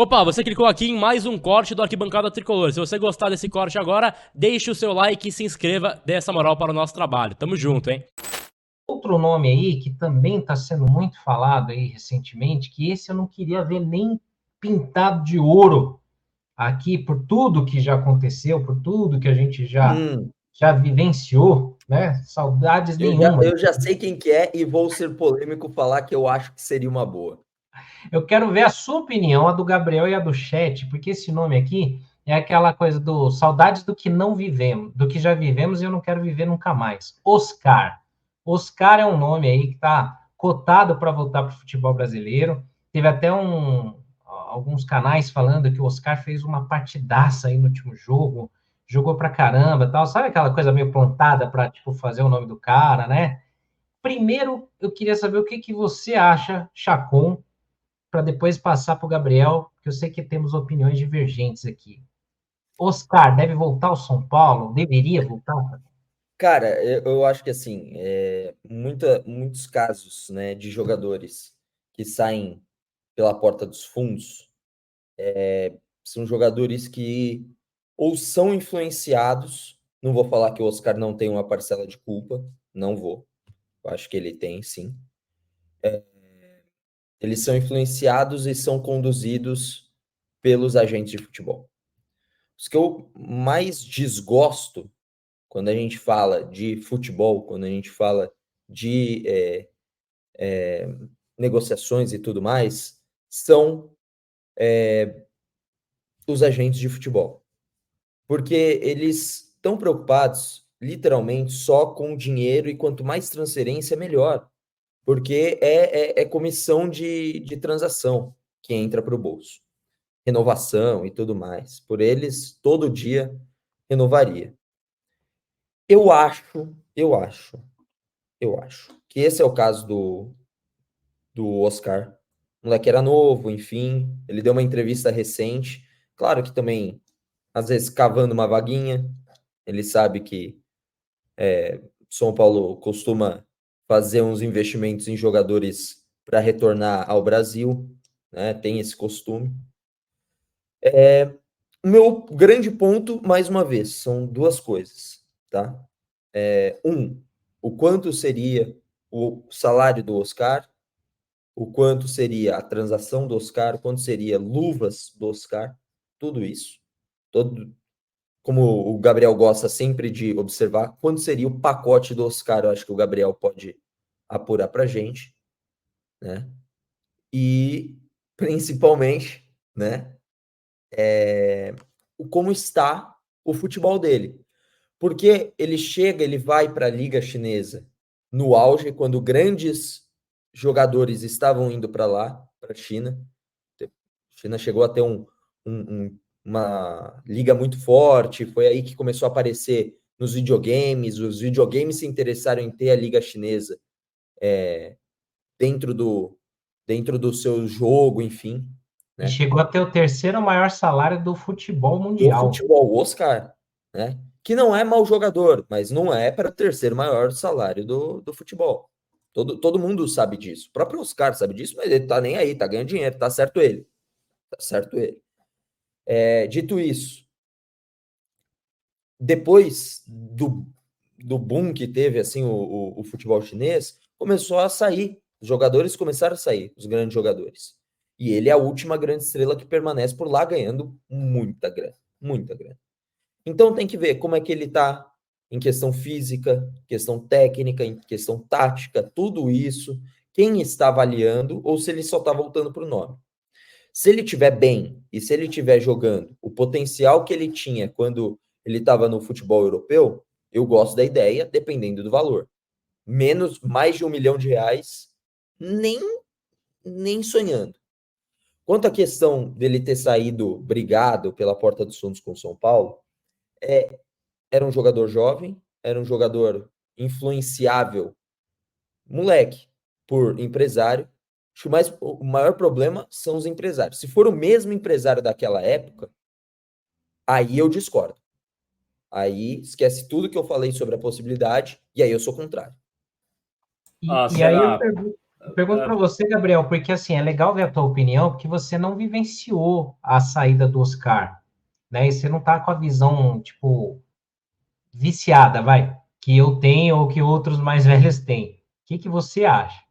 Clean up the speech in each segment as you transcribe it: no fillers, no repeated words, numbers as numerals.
Opa, você clicou aqui em mais um corte do Arquibancada Tricolor. Se você gostar desse corte agora, deixe o seu like e se inscreva, dê essa moral para o nosso trabalho. Tamo junto, hein? Outro nome aí que também está sendo muito falado aí recentemente, que esse eu não queria ver nem pintado de ouro aqui, por tudo que já aconteceu, por tudo que a gente Hum, já vivenciou, né? Saudades eu já, nenhuma. eu já sei quem que é e vou ser polêmico falar que eu acho que seria uma boa. Eu quero ver a sua opinião, a do Gabriel e a do Chat, porque esse nome aqui é aquela coisa do saudades do que não vivemos, do que já vivemos e eu não quero viver nunca mais. Oscar. Oscar é um nome aí que está cotado para voltar para o futebol brasileiro. Teve até alguns canais falando que o Oscar fez uma partidaça aí no último jogo, jogou pra caramba, tal. Sabe aquela coisa meio plantada para tipo fazer o nome do cara, né? Primeiro, eu queria saber o que que você acha, Chacon, para depois passar para o Gabriel, porque eu sei que temos opiniões divergentes aqui. Oscar deve voltar ao São Paulo? Deveria voltar? Cara, eu acho que assim, muitos casos, né, de jogadores que saem pela porta dos fundos são jogadores que ou são influenciados. Não vou falar que o Oscar não tem uma parcela de culpa, não vou. Eu acho que ele tem, sim. Eles são influenciados e são conduzidos pelos agentes de futebol. Os que eu mais desgosto quando a gente fala de futebol, quando a gente fala de negociações e tudo mais, são os agentes de futebol. Porque eles estão preocupados, literalmente, só com dinheiro e quanto mais transferência, melhor. Porque é comissão de transação que entra para o bolso. Renovação e tudo mais. Por eles, todo dia renovaria. Eu acho que esse é o caso do Oscar. O moleque era novo, enfim, ele deu uma entrevista recente. Claro que também, às vezes, cavando uma vaguinha, ele sabe que São Paulo costuma fazer uns investimentos em jogadores para retornar ao Brasil, né? Tem esse costume. Meu grande ponto, mais uma vez, são duas coisas, tá? O quanto seria o salário do Oscar, o quanto seria a transação do Oscar, quanto seria luvas do Oscar, tudo isso. Todo, como o Gabriel gosta sempre de observar, quanto seria o pacote do Oscar, eu acho que o Gabriel pode apurar para a gente, né? E, principalmente, né, como está o futebol dele. Porque ele chega, ele vai para a Liga Chinesa no auge, quando grandes jogadores estavam indo para lá, para a China. A China chegou a ter uma liga muito forte, foi aí que começou a aparecer nos videogames, os videogames se interessaram em ter a Liga Chinesa dentro do seu jogo, enfim, E né? chegou a ter o terceiro maior salário do futebol Do mundial. futebol, o Oscar, né? Que não é mau jogador, mas não é para o terceiro maior salário do futebol. Todo mundo sabe disso. O próprio Oscar sabe disso, mas ele tá nem aí, tá ganhando dinheiro, tá certo ele. Tá certo ele. Dito isso, depois do boom que teve assim o futebol chinês, começou a sair. Os jogadores começaram a sair, os grandes jogadores. E ele é a última grande estrela que permanece por lá ganhando muita grana. Muita grana. Então tem que ver como é que ele está em questão física, questão técnica, em questão tática, tudo isso, quem está avaliando ou se ele só está voltando para o nome. Se ele estiver bem e se ele estiver jogando o potencial que ele tinha quando ele estava no futebol europeu, eu gosto da ideia, dependendo do valor. Mais de R$ 1 milhão, nem, nem sonhando. Quanto à questão dele ter saído brigado pela porta dos fundos com o São Paulo, era um jogador jovem, era um jogador influenciável, moleque, por empresário. Acho que o maior problema são os empresários. Se for o mesmo empresário daquela época, aí eu discordo. Aí esquece tudo que eu falei sobre a possibilidade, e aí eu sou contrário. E aí eu Será? pergunto. Eu pergunto para você, Gabriel, porque assim, é legal ver a tua opinião, porque você não vivenciou a saída do Oscar, né? E você não tá com a visão, tipo, viciada, vai, que eu tenho ou que outros mais velhos têm. O que que você acha?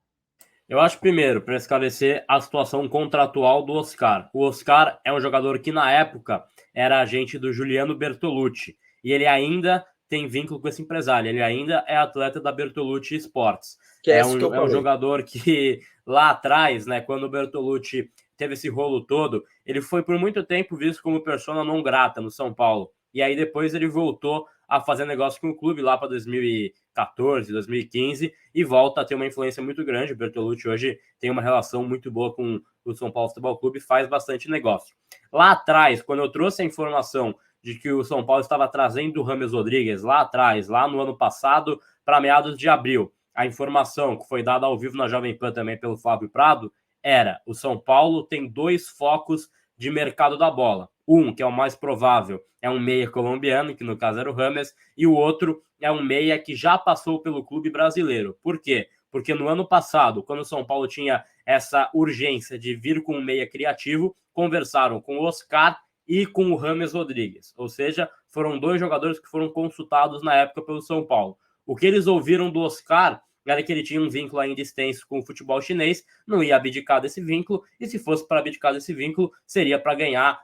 Eu acho, primeiro, para esclarecer a situação contratual do Oscar. O Oscar é um jogador que, na época, era agente do Juliano Bertolucci. E ele ainda tem vínculo com esse empresário. Ele ainda é atleta da Bertolucci Sports. Que é isso que eu É um falei. jogador que, lá atrás, né, quando o Bertolucci teve esse rolo todo, ele foi por muito tempo visto como persona non grata no São Paulo. E aí depois ele voltou a fazer negócio com o clube lá para 2014, 2015 e volta a ter uma influência muito grande. O Bertolucci hoje tem uma relação muito boa com o São Paulo Futebol Clube e faz bastante negócio. Lá atrás, quando eu trouxe a informação de que o São Paulo estava trazendo o James Rodrigues lá atrás, lá no ano passado, para meados de abril, a informação que foi dada ao vivo na Jovem Pan também pelo Flávio Prado era: o São Paulo tem 2 focos de mercado da bola. Um, que é o mais provável, é um meia colombiano, que no caso era o James, e o outro é um meia que já passou pelo clube brasileiro. Por quê? Porque no ano passado, quando o São Paulo tinha essa urgência de vir com um meia criativo, conversaram com o Oscar e com o James Rodrigues. Ou seja, foram 2 jogadores que foram consultados na época pelo São Paulo. O que eles ouviram do Oscar era que ele tinha um vínculo ainda extenso com o futebol chinês, não ia abdicar desse vínculo, e se fosse para abdicar desse vínculo, seria para ganhar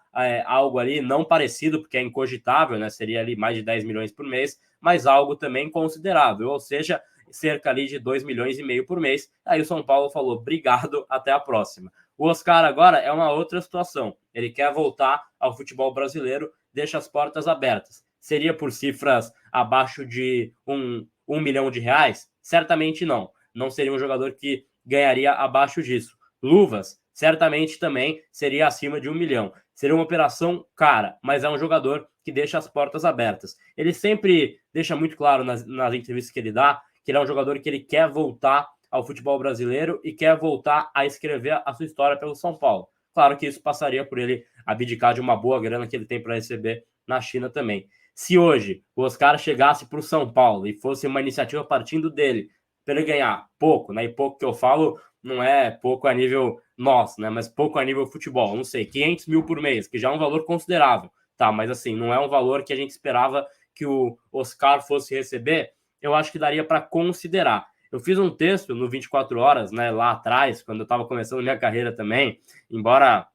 algo ali não parecido, porque é incogitável, né? Seria ali mais de 10 milhões por mês, mas algo também considerável, ou seja, cerca ali de 2 milhões e meio por mês. Aí o São Paulo falou: obrigado, até a próxima. O Oscar agora é uma outra situação. Ele quer voltar ao futebol brasileiro, deixa as portas abertas. Seria por cifras abaixo de um milhão de reais? Certamente não. Não seria um jogador que ganharia abaixo disso. Luvas, certamente também seria acima de 1 milhão. Seria uma operação cara, mas é um jogador que deixa as portas abertas. Ele sempre deixa muito claro nas entrevistas que ele dá que ele é um jogador que ele quer voltar ao futebol brasileiro e quer voltar a escrever a sua história pelo São Paulo. Claro que isso passaria por ele abdicar de uma boa grana que ele tem para receber na China também. Se hoje o Oscar chegasse para o São Paulo e fosse uma iniciativa partindo dele, para ele ganhar pouco, né? E pouco que eu falo não é pouco a nível nosso, né? Mas pouco a nível futebol, não sei, 500 mil por mês, que já é um valor considerável, tá? Mas assim, não é um valor que a gente esperava que o Oscar fosse receber. Eu acho que daria para considerar. Eu fiz um texto no 24 Horas, né, lá atrás, quando eu estava começando minha carreira também, embora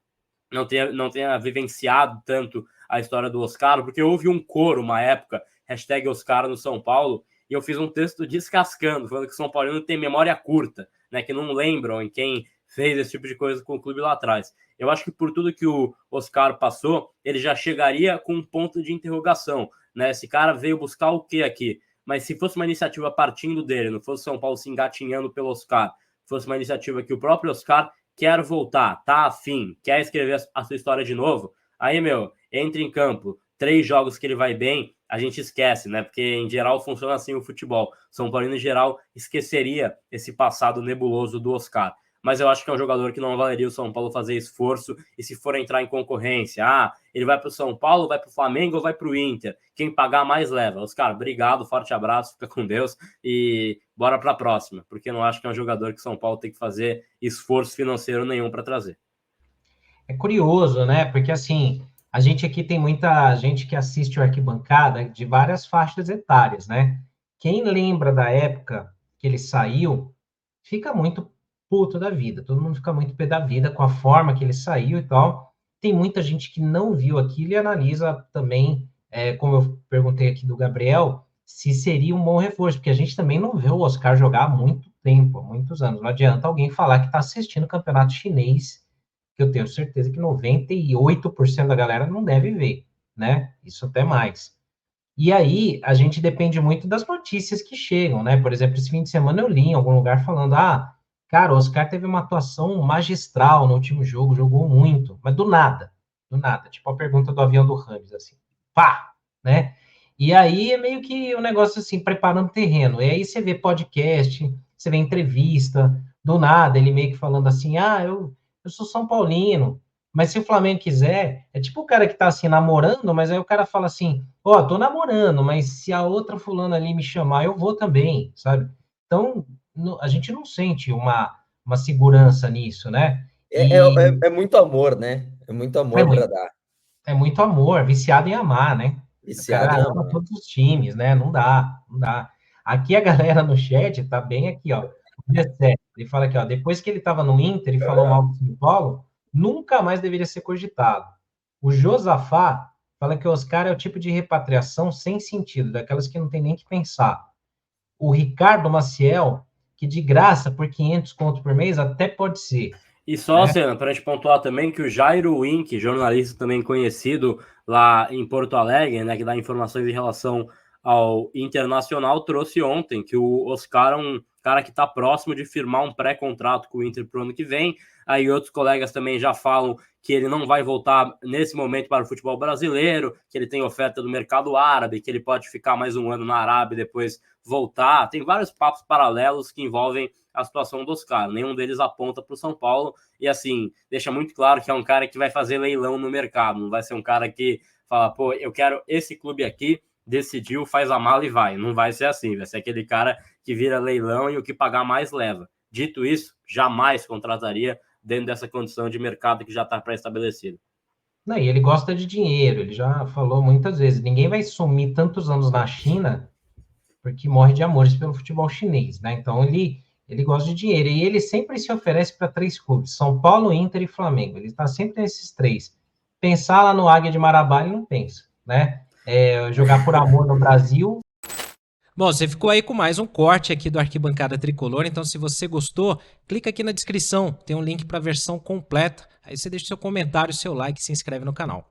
não tenha vivenciado tanto a história do Oscar, porque houve um coro, uma época, #Oscar no São Paulo, e eu fiz um texto descascando, falando que o São Paulino tem memória curta, né, que não lembram em quem fez esse tipo de coisa com o clube lá atrás. Eu acho que por tudo que o Oscar passou, ele já chegaria com um ponto de interrogação, né? Esse cara veio buscar o quê aqui? Mas se fosse uma iniciativa partindo dele, não fosse São Paulo se engatinhando pelo Oscar, fosse uma iniciativa que o próprio Oscar quer voltar, tá afim, quer escrever a sua história de novo, aí, meu, entre em campo, 3 jogos que ele vai bem, a gente esquece, né? Porque em geral funciona assim o futebol. São Paulo, em geral, esqueceria esse passado nebuloso do Oscar. Mas eu acho que é um jogador que não valeria o São Paulo fazer esforço, e se for entrar em concorrência, ele vai para o São Paulo, vai para o Flamengo ou vai para o Inter? Quem pagar mais leva. Oscar, obrigado, forte abraço, fica com Deus e bora para a próxima, porque eu não acho que é um jogador que São Paulo tem que fazer esforço financeiro nenhum para trazer. É curioso, né? Porque assim, a gente aqui tem muita gente que assiste o Arquibancada de várias faixas etárias, né? Quem lembra da época que ele saiu, fica muito puto da vida. Todo mundo fica muito pé da vida com a forma que ele saiu e tal. Tem muita gente que não viu aquilo e analisa também, como eu perguntei aqui do Gabriel, se seria um bom reforço, porque a gente também não vê o Oscar jogar há muito tempo, há muitos anos. Não adianta alguém falar que está assistindo o campeonato chinês, que eu tenho certeza que 98% da galera não deve ver, né? Isso até mais. E aí, a gente depende muito das notícias que chegam, né? Por exemplo, esse fim de semana eu li em algum lugar falando, cara, o Oscar teve uma atuação magistral no último jogo, jogou muito, mas do nada, tipo a pergunta do avião do Rames, assim, pá, né? E aí é meio que um negócio assim, preparando terreno. E aí você vê podcast, você vê entrevista, do nada, ele meio que falando assim, eu sou São Paulino, mas se o Flamengo quiser, é tipo o cara que tá assim namorando, mas aí o cara fala assim, tô namorando, mas se a outra fulana ali me chamar, eu vou também, sabe? Então, a gente não sente uma uma segurança nisso, né? É muito amor, né? É muito amor para dar. É muito amor, viciado em amar, né? O Viciado cara em ama amar. todos os times, né? Não dá, não dá. Aqui a galera no chat tá bem aqui, ó. O Gessé, ele fala aqui, ó, depois que ele tava no Inter e falou mal do São Paulo, nunca mais deveria ser cogitado. O Josafá fala que o Oscar é o tipo de repatriação sem sentido, daquelas que não tem nem que pensar. O Ricardo Maciel, que de graça por 500 conto por mês até pode ser. E só, Né? Senna, para a gente pontuar também que o Jairo Wink, jornalista também conhecido lá em Porto Alegre, né, que dá informações em relação ao Internacional, trouxe ontem que o Oscar é um cara que está próximo de firmar um pré-contrato com o Inter para o ano que vem. Aí outros colegas também já falam que ele não vai voltar nesse momento para o futebol brasileiro, que ele tem oferta do mercado árabe, que ele pode ficar mais um ano na Arábia e depois voltar. Tem vários papos paralelos que envolvem a situação do Oscar. Nenhum deles aponta para o São Paulo e, assim, deixa muito claro que é um cara que vai fazer leilão no mercado. Não vai ser um cara que fala, pô, eu quero esse clube aqui, decidiu, faz a mala e vai. Não vai ser assim. Vai ser aquele cara que vira leilão e o que pagar mais leva. Dito isso, jamais contrataria dentro dessa condição de mercado que já está pré-estabelecido. Não, e ele gosta de dinheiro, ele já falou muitas vezes. Ninguém vai sumir tantos anos na China porque morre de amores pelo futebol chinês, né? Então ele gosta de dinheiro e ele sempre se oferece para 3 clubes: São Paulo, Inter e Flamengo. Ele está sempre nesses 3. Pensar lá no Águia de Marabá, ele não pensa, né? Jogar por amor no Brasil. Bom, você ficou aí com mais um corte aqui do Arquibancada Tricolor, então se você gostou, clica aqui na descrição, tem um link para a versão completa, aí você deixa seu comentário, seu like e se inscreve no canal.